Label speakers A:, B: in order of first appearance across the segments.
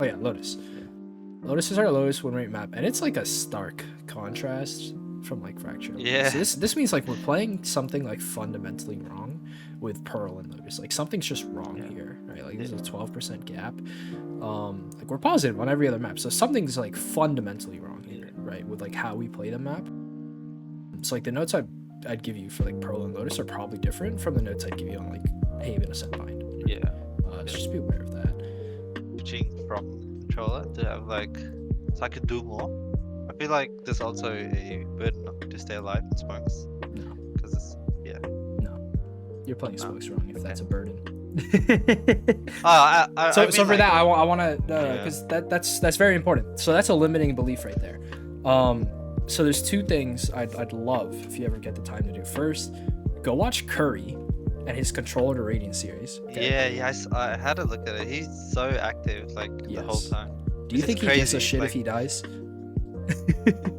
A: Oh yeah, Lotus. Lotus is our lowest win rate map, and it's like a stark contrast from like Fracture.
B: Yeah.
A: So this means like we're playing something like fundamentally wrong with Pearl and Lotus. Like something's just wrong here, right? Like there's a 12% gap. Like we're positive on every other map, so something's like fundamentally wrong here, right? With like how we play the map. So like the notes I'd give you for like Pearl and Lotus are probably different from the notes I'd give you on like Haven, Ascent, Bind.
B: Yeah.
A: So just be aware of that.
B: Switching from controller to have like, so I could do more. I feel like there's also a burden to stay alive in smokes.
A: No.
B: Because it's,
A: No. You're playing smokes wrong if that's a burden.
B: So
A: for that, I want to, because that's very important. So that's a limiting belief right there. So there's two things I'd love if you ever get the time to do. First, go watch Curry and his Controller to Radiant series. Okay?
B: Yeah, I had a look at it. He's so active, like the whole time.
A: Do you think he gives a shit if he dies?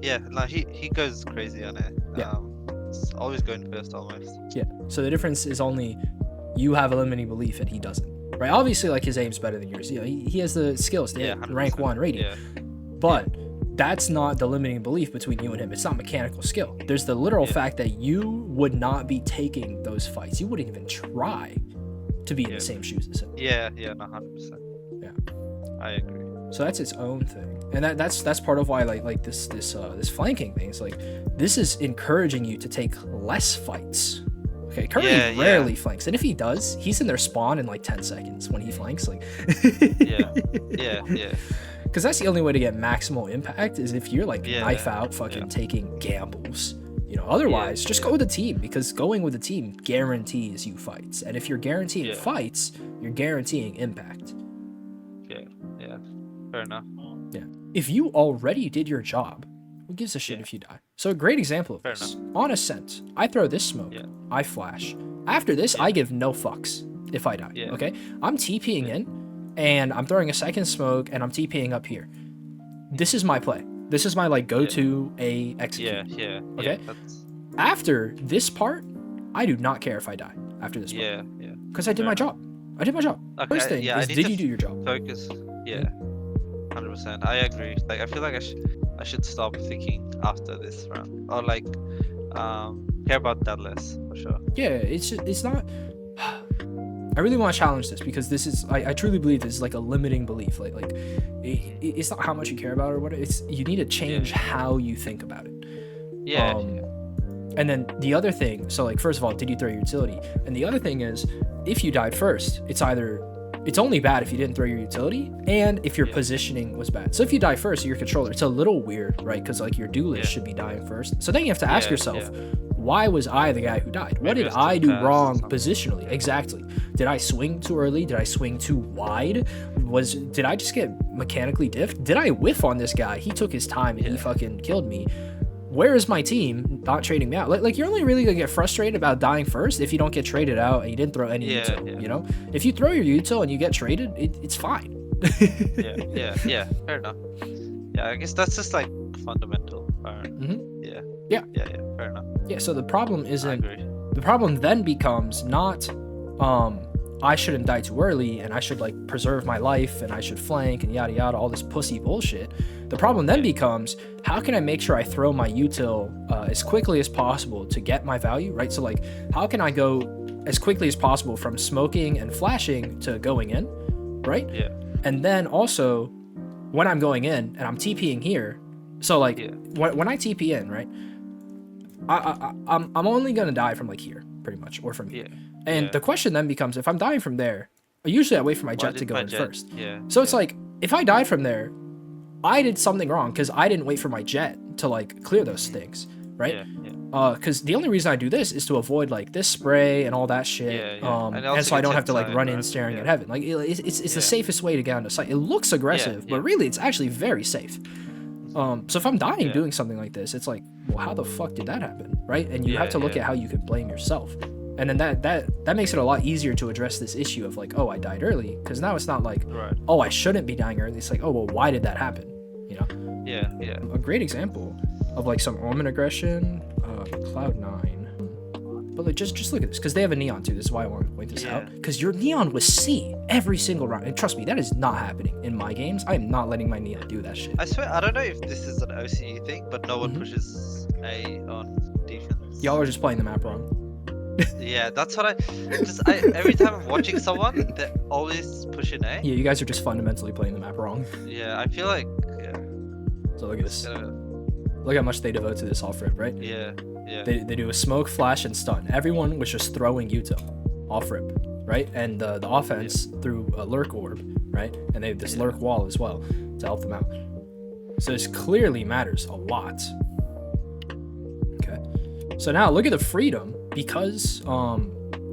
B: Yeah, like he goes crazy on it.
A: Yeah.
B: It's always going first almost.
A: Yeah. So the difference is only you have a limiting belief and he doesn't. Right? Obviously, like his aim's better than yours. You know, he has the skills to hit rank 1 Radiant.
B: Yeah.
A: But that's not the limiting belief between you and him. It's not mechanical skill. There's the literal fact that you would not be taking those fights. You wouldn't even try to be in the same shoes as him.
B: Yeah, no, 100%.
A: Yeah,
B: I agree.
A: So that's its own thing, and that's part of why like this flanking thing is like this is encouraging you to take less fights. Okay, Curry rarely flanks, and if he does, he's in their spawn in like 10 seconds when he flanks. Like,
B: yeah.
A: Because that's the only way to get maximal impact is if you're like knife out fucking taking gambles. You know, otherwise just go with the team, because going with the team guarantees you fights. And if you're guaranteeing fights, you're guaranteeing impact.
B: Yeah. Fair enough.
A: Yeah. If you already did your job, who gives a shit if you die? So a great example of this. On Ascent, I throw this smoke, I flash. After this, I give no fucks if I die. Okay? I'm TPing in, and I'm throwing a second smoke, and I'm TPing up here. This is my play. This is my like go-to A execute.
B: Yeah.
A: Okay? After this part, I do not care if I die after this part. Because I did my job. I did my job.
B: Okay,
A: First thing is, did you do your job?
B: Focus. 100%. I agree. Like, I feel like I should stop thinking after this round, or like care about that less for sure.
A: Yeah, it's not. I really want to challenge this, because this is I truly believe this is like a limiting belief. Like it's not how much you care about or what it's. You need to change how you think about it. And then the other thing, so like first of all, did you throw your utility? And the other thing is, if you died first, it's only bad if you didn't throw your utility, and if your positioning was bad. So if you die first, your controller, it's a little weird, right? Because like your duelist should be dying first. So then you have to ask yourself, why was I the guy who died? What did I do wrong positionally? Exactly. Did I swing too early? Did I swing too wide? Did I just get mechanically diffed? Did I whiff on this guy? He took his time and he fucking killed me. Where is my team not trading me out? Like you're only really gonna get frustrated about dying first if you don't get traded out and you didn't throw any util. You know, if you throw your util and you get traded, it's fine.
B: yeah. Fair enough. Yeah, I guess that's just like fundamental. Yeah. Fair enough.
A: Yeah. So the problem isn't. The problem then becomes not, I shouldn't die too early and I should like preserve my life and I should flank and yada yada, all this pussy bullshit. The problem then becomes, how can I make sure I throw my util as quickly as possible to get my value, right? So like, how can I go as quickly as possible from smoking and flashing to going in, right?
B: Yeah.
A: And then also, when I'm going in and I'm TPing here, so like when I TP in, right, I'm only gonna die from like here, pretty much, or from here. And the question then becomes, if I'm dying from there, usually I wait for my jet to go in first. So it's like, if I died from there, I did something wrong because I didn't wait for my jet to like clear those things, right? Because the only reason I do this is to avoid like this spray and all that shit. And so I don't have to like run in staring at heaven. Like it's the safest way to get onto site. It looks aggressive, but really it's actually very safe. So if I'm dying doing something like this, it's like, well, how the fuck did that happen, right? And you have to look at how you can blame yourself. And then that makes it a lot easier to address this issue of like, oh, I died early, because now it's not like, oh, I shouldn't be dying early. It's like, oh, well, why did that happen? You know?
B: Yeah.
A: A great example of like some Omen aggression, Cloud9. But like, just look at this, because they have a neon too. This is why I want to point this out. Because your neon was C every single round, and trust me, that is not happening in my games. I am not letting my neon do that shit.
B: I swear, I don't know if this is an OCE thing, but no one pushes A on defense.
A: Y'all are just playing the map wrong.
B: Yeah, that's what I every time I'm watching someone, they're always pushing A.
A: Yeah, you guys are just fundamentally playing the map wrong.
B: Yeah, I feel like, yeah.
A: So look at this.
B: Gotta,
A: Look how much they devote to this off rip, right?
B: yeah, yeah.
A: They do a smoke, flash, and stun. Everyone was just throwing util off rip, right? And the offense threw a lurk orb, right? And they have this lurk wall as well to help them out. So this clearly matters a lot. Okay. So now look at the freedom, because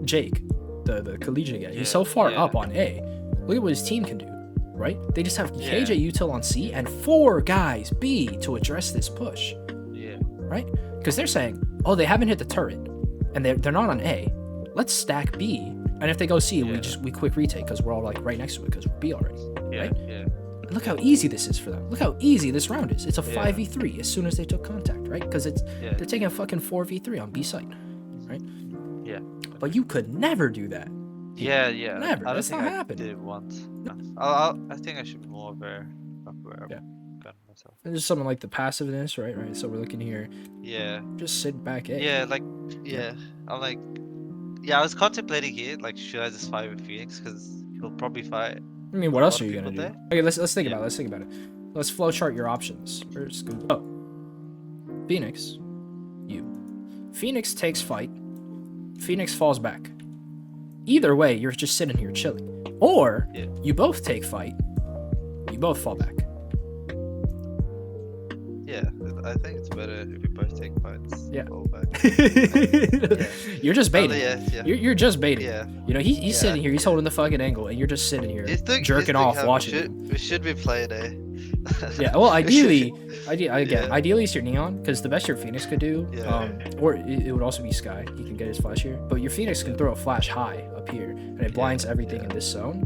A: Jake, the collegiate guy, he's so far up on A. Look at what his team can do, right? They just have KJ util on C and 4 guys B to address this push.
B: Yeah.
A: Right? Because they're saying, oh, they haven't hit the turret, and they're not on A. Let's stack B, and if they go C, we quick retake because we're all like right next to it because we're B already.
B: Yeah.
A: Right?
B: Yeah.
A: And look how easy this is for them. Look how easy this round is. It's a 5v3 as soon as they took contact, right? Because they're taking a fucking 4v3 on B site, right?
B: Yeah.
A: But you could never do that.
B: Yeah, yeah.
A: Never. That's not
B: I
A: happening.
B: did it once.
A: No.
B: I think I should be more aware of where I'm going myself.
A: And there's something like the passiveness, right? Right. So we're looking here.
B: Yeah.
A: Just sit back A.
B: Yeah, like, I'm like, I was contemplating here, like, should I just fight with Phoenix? Because he'll probably fight.
A: I mean, what else are you gonna do?
B: there.
A: Okay, let's think about it. Let's think about it. Let's flowchart your options. Where's Google? Oh, Phoenix, you. Phoenix takes fight. Phoenix falls back. Either way, you're just sitting here chilling. Or you both take fight. You both fall back.
B: Yeah, I think it's better if we both take fights.
A: Yeah.
B: Fall back.
A: You're just baiting.
B: Yeah.
A: You're just baiting.
B: Yeah.
A: You know, he's sitting here. He's holding the fucking angle, and you're just sitting here jerking off, watching.
B: We should be playing A.
A: Yeah, well, ideally it's your neon, because the best your Phoenix could do, or it would also be Sky. He can get his flash here, but your Phoenix can throw a flash high up here, and it blinds everything in this zone.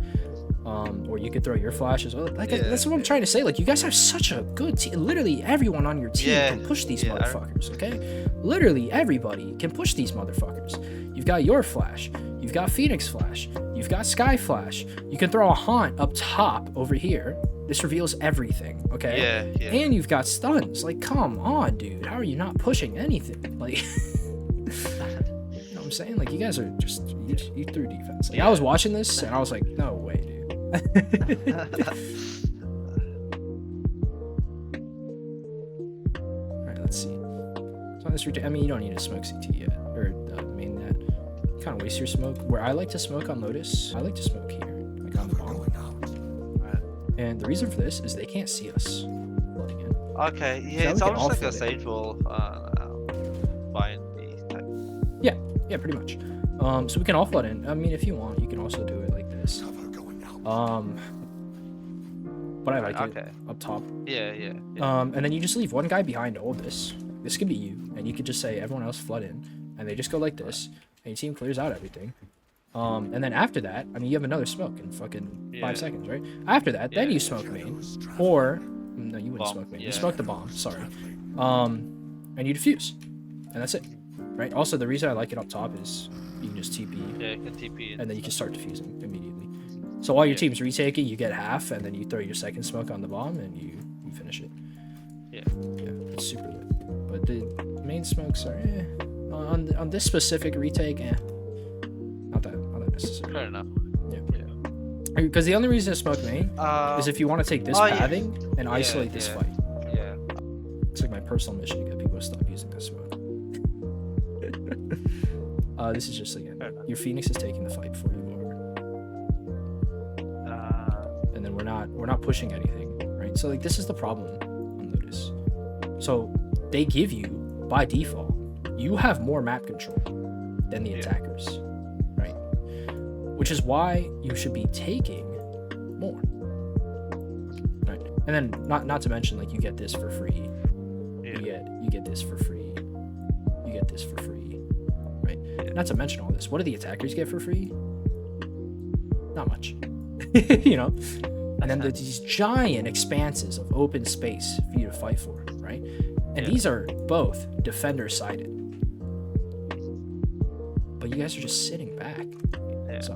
A: Or you could throw your flash as well. That's what I'm trying to say. Like, you guys have such a good team. Literally everyone on your team can push these motherfuckers. Okay, literally everybody can push these motherfuckers. You've got your flash. You've got Phoenix flash. You've got Sky flash. You can throw a haunt up top over here. This reveals everything, okay?
B: Yeah.
A: And you've got stuns. Like, come on, dude. How are you not pushing anything? Like, you know what I'm saying? Like, you guys are just, you threw defense. Like, I was watching this, and I was like, no way, dude. Alright, let's see. So this I mean, you don't need to smoke CT yet, or main net. Kind of waste your smoke. Where I like to smoke on Lotus, I like to smoke here, like on the bomb. And the reason for this is they can't see us flooding in.
B: Okay, yeah, it's almost like a sage wall bind type.
A: Yeah, pretty much. So we can all flood in. I mean, if you want, you can also do it like this. But I like it up top.
B: Yeah.
A: And then you just leave one guy behind to hold this. This could be you, and you could just say everyone else flood in, and they just go like this, and your team clears out everything. And then after that, I mean, you have another smoke in fucking 5 seconds, right? After that, then you smoke main, or no, you wouldn't smoke main. You smoke the bomb. Sorry. And you defuse, and that's it, right? Also, the reason I like it up top is you can just TP.
B: Yeah, you can TP,
A: and then you can start defusing immediately. So while your team's retaking, you get half, and then you throw your second smoke on the bomb, and you finish it. Yeah, it's super lit. But the main smokes are on this specific retake, not that necessary.
B: Fair enough.
A: Yeah. Because the only reason to smoke main is if you want to take this pathing and isolate this fight.
B: Yeah.
A: It's like my personal mission to get people to stop using this smoke. This is just again, your Phoenix is taking the fight for you over. And then we're not pushing anything, right? So like, this is the problem on Lotus. So they give you, by default, you have more map control than the attackers, right? Which is why you should be taking more, right? And then not to mention, like, you get this for free. You get this for free. You get this for free, right? Not to mention all this. What do the attackers get for free? Not much. You know? And then there's these giant expanses of open space for you to fight for, right? And these are both defender sided. you guys are just sitting back.
B: Yeah.
A: So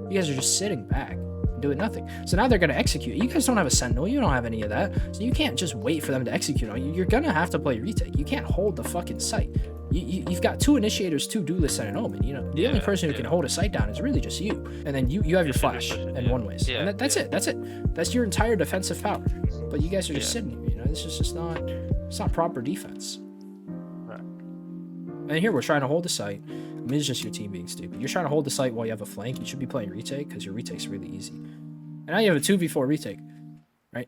A: you guys are just sitting back, doing nothing. So now they're gonna execute. You guys don't have a sentinel. You don't have any of that. So you can't just wait for them to execute on you. You're gonna have to play retake. You can't hold the fucking site. You've got 2 initiators, 2 duelists, and an omen. You know, the only person who can hold a site down is really just you. And then you have your flash and one ways. And that's it. That's it. That's your entire defensive power. But you guys are just sitting here. You know, this is just not. It's not proper defense.
B: Right.
A: And here we're trying to hold the site. I mean, it's just your team being stupid. You're trying to hold the site while you have a flank. You should be playing retake because your retake's really easy. And now you have a 2v4 retake, right?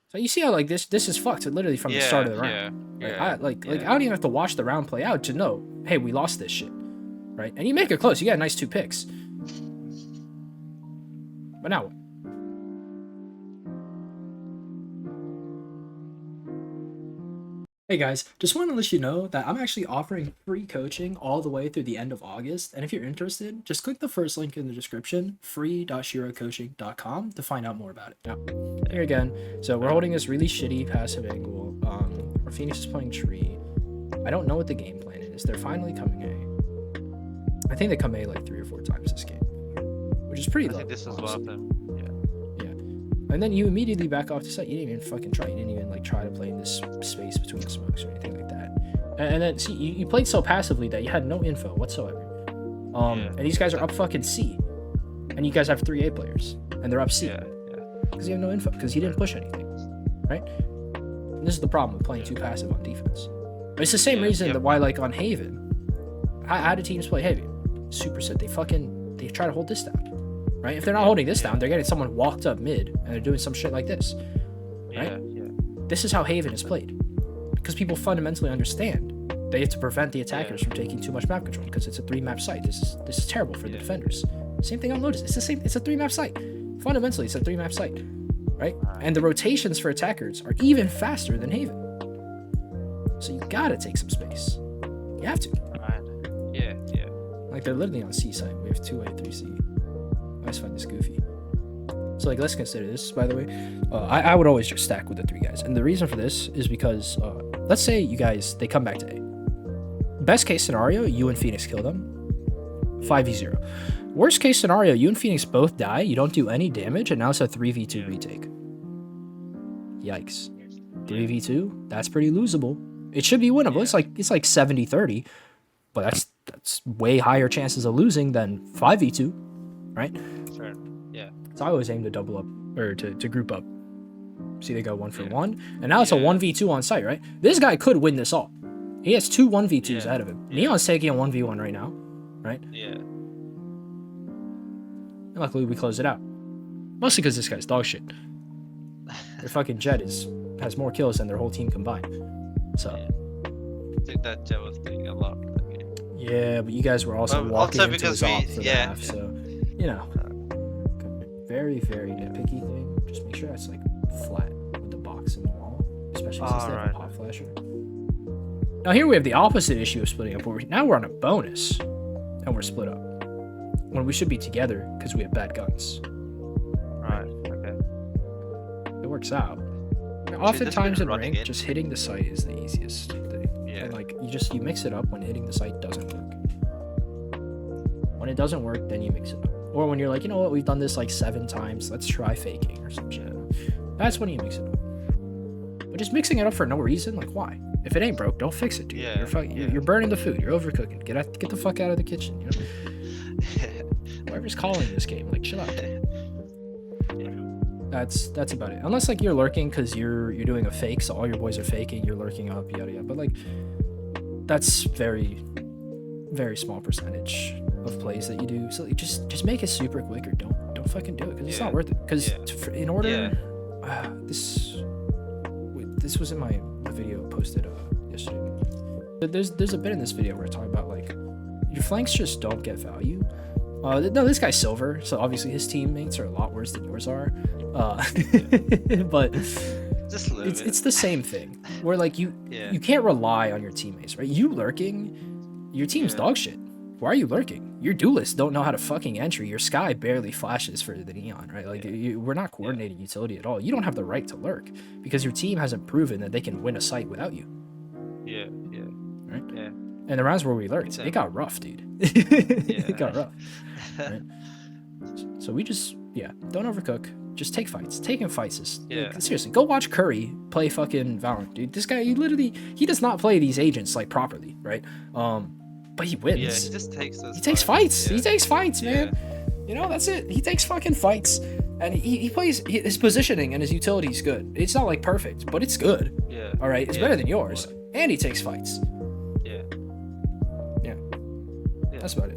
A: So you see how like this is fucked literally from the start of the round. I don't even have to watch the round play out to know, hey, we lost this shit, right? And you make it close. You got a nice 2 picks. But now what? Hey guys, just want to let you know that I'm actually offering free coaching all the way through the end of August, and if you're interested, just click the first link in the description, free.shirocoaching.com, to find out more about it. Now, here again, so we're holding this really shitty passive angle. Our Phoenix is playing tree. I don't know what the game plan is. They're finally coming A. I think they come A like 3 or 4 times this game, which is pretty low.
B: I think this is one of them.
A: And then you immediately back off the site. You didn't even fucking try. You didn't even like try to play in this space between the smokes or anything like that. And then see, you played so passively that you had no info whatsoever. And these guys are up fucking C, and you guys have 3 A players, and they're up C because you have no info because you didn't push anything, right? And this is the problem with playing too passive on defense. But it's the same reason that why like on Haven, how do teams play Haven? Super set. They try to hold this down. Right? If they're not holding this down, they're getting someone walked up mid and they're doing some shit like this. Right? This is how Haven is played. Because people fundamentally understand they have to prevent the attackers from taking too much map control because it's a 3-map site. This is terrible for the defenders. Same thing on Lotus. It's the same. It's a 3-map site. Fundamentally, it's a 3-map site. Right? And the rotations for attackers are even faster than Haven. So you gotta take some space. You have to. Like they're literally on C site. We have 2A, 3C. I just find this goofy. So like, let's consider this, by the way. I would always just stack with the 3 guys. And the reason for this is because, let's say you guys, they come back to A. Best case scenario, you and Phoenix kill them. 5v0. Worst case scenario, you and Phoenix both die, you don't do any damage, and now it's a 3v2 retake. Yikes. 3v2? That's pretty losable. It should be winnable. It's like 70-30, but that's way higher chances of losing than 5v2. Right?
B: Sure. Yeah.
A: So I always aim to double up or to group up. See, they go 1 for 1, and now it's a 1v2 on site, right? This guy could win this all. He has 2 1v2s ahead of him. Neon's taking a 1v1 right now, right?
B: Yeah.
A: And luckily we close it out. Mostly because this guy's dog shit. Their fucking Jet has more kills than their whole team combined. So.
B: I think that Jet was doing a lot.
A: Yeah, but you guys were also walking into his off for the half, so. You know, very, very nitpicky thing. Just make sure it's like flat with the box in the wall, especially since they have a pop flasher. Now here we have the opposite issue of splitting up. Now we're on a bonus, and we're split up when we should be together because we have bad guns.
B: Right. Okay.
A: It works out. Now, oftentimes in rank, just hitting the site is the easiest thing. Yeah. And like you mix it up when hitting the site doesn't work. When it doesn't work, then you mix it up. Or when you're like, you know what, we've done this like 7 times, let's try faking or some shit. That's when you mix it up. But just mixing it up for no reason, like why? If it ain't broke, don't fix it, dude. You're burning the food. You're overcooking. Get the fuck out of the kitchen, you know? Whoever's calling this game, like, chill out. That's about it. Unless like you're lurking because you're doing a fake, so all your boys are faking, you're lurking up, yada yada. But like, that's very, very small percentage of plays that you do. So like, just make it super quick or don't fucking do it because it's not worth it. Because in order, this was in my video posted yesterday. There's a bit in this video where I talk about like your flanks just don't get value. No, this guy's silver, so obviously his teammates are a lot worse than yours are. But it's the same thing where like you can't rely on your teammates, right? You lurking, your team's dog shit. Why are you lurking? Your duelists don't know how to fucking entry. Your Sky barely flashes for the Neon, right? Like we're not coordinating utility at all. You don't have the right to lurk because your team hasn't proven that they can win a site without you.
B: Right?
A: And the rounds where we lurked,
B: Same.
A: it got rough, dude.
B: Yeah.
A: It got rough. Right? So we just, yeah, don't overcook. Just take fights. Taking fights is,
B: Yeah.
A: seriously, go watch Curry play fucking Valorant, dude. This guy, he does not play these agents like properly, right? But he wins.
B: Yeah, he just takes those.
A: He takes fights.
B: Yeah.
A: He takes fights, man. You know, that's it. He takes fucking fights. And he plays, his positioning and his utility is good. It's not like perfect, but it's good.
B: Yeah.
A: All right, it's better than yours. And he takes fights.
B: Yeah.
A: Yeah. That's about it.